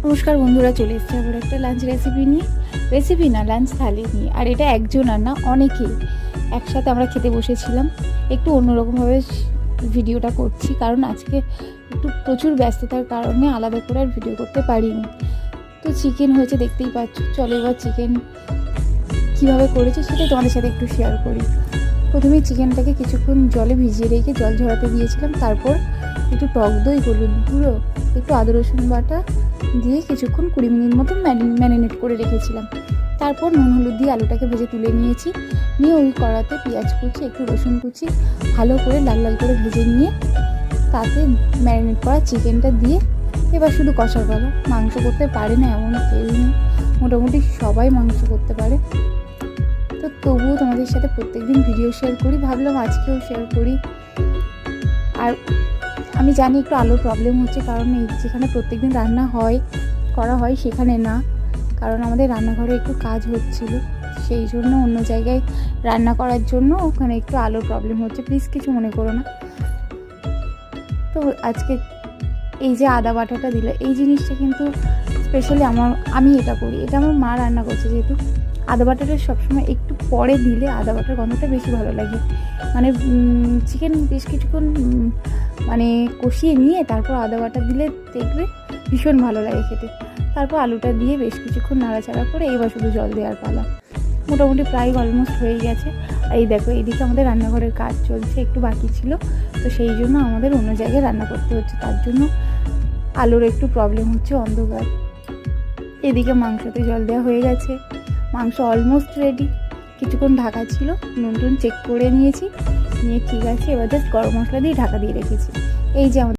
নমস্কার বন্ধুরা, চলে এসেছি আবার একটা লাঞ্চ রেসিপি না লাঞ্চ থালি নিয়ে। আর এটা একজন আর না, অনেকেই একসাথে আমরা খেতে বসেছিলাম। একটু অন্যরকমভাবে ভিডিওটা করছি, কারণ আজকে একটু প্রচুর ব্যস্ততার কারণে আলাদা করে আর ভিডিও করতে পারিনি। তো চিকেন হয়েছে, দেখতেই পাচ্ছ। চলো এবার চিকেন কীভাবে করেছে সেটা তোমাদের সাথে একটু শেয়ার করি। প্রথমে চিকেনটাকে কিছুক্ষণ জলে ভিজিয়ে রেখে জল ঝরাতে দিয়েছিলাম। তারপর একটু টক দই, হলুদ গুঁড়ো, একটু আদা রসুন বাটা দিয়ে কিছুক্ষণ 20 মিনিট মতো ম্যারিনেট করে রেখেছিলাম। তারপর নুন হলুদ দিয়ে আলুটাকে ভেজে তুলে নিয়েছি। নিয়ে ওই কড়াতে পেঁয়াজ কুচি, একটু রসুন কুচি ভালো করে লাল লাল করে ভেজে নিয়ে তাতে ম্যারিনেট করা চিকেনটা দিয়ে এবার শুধু কষার পালা। মাংস করতে পারে না এমন কেউই নেই, মোটামুটি সবাই মাংস করতে পারে। তো তবুও তোমাদের সাথে প্রত্যেকদিন ভিডিও শেয়ার করি, ভাবলাম আজকেও শেয়ার করি। আর আমি জানি একটু আলোর প্রবলেম হচ্ছে, কারণ এই যেখানে প্রত্যেকদিন রান্না করা হয় সেখানে না, কারণ আমাদের রান্নাঘরে একটু কাজ হচ্ছিল, সেই জন্য অন্য জায়গায় রান্না করার জন্য ওখানে একটু আলোর প্রবলেম হচ্ছে, প্লিজ কিছু মনে করো না। তো আজকে এই যে আদা বাটাটা দিল, এই জিনিসটা কিন্তু স্পেশালি আমি এটা করি, এটা আমার মা রান্না করছে। যেহেতু আদা বাটাটা সবসময় একটু পরে দিলে আদা বাটার গন্ধটা বেশি ভালো লাগে। মানে চিকেন বেশ কিছুক্ষণ মানে কষিয়ে নিয়ে তারপর আদা বাটা দিলে দেখবে ভীষণ ভালো লাগে খেতে। তারপর আলুটা দিয়ে বেশ কিছুক্ষণ নাড়াচাড়া করে এবার শুধু জল দেওয়ার পালা। মোটামুটি প্রায় অলমোস্ট হয়ে গেছে। আর এই দেখো, এইদিকে আমাদের রান্নাঘরের কাজ চলছে, একটু বাকি ছিল, তো সেই জন্য আমাদের অন্য জায়গায় রান্না করতে হচ্ছে, তার জন্য আলুর একটু প্রবলেম হচ্ছে, অন্ধকার। এদিকে মাংসতে জল দেওয়া হয়ে গেছে, মাংস অলমোস্ট রেডি। কিছুক্ষণ ঢাকা ছিল, নুন টুন চেক করে নিয়ে ঠিক আছে। এবার জাস্ট গরম মশলা দিয়ে ঢাকা দিয়ে রেখেছি। এই যে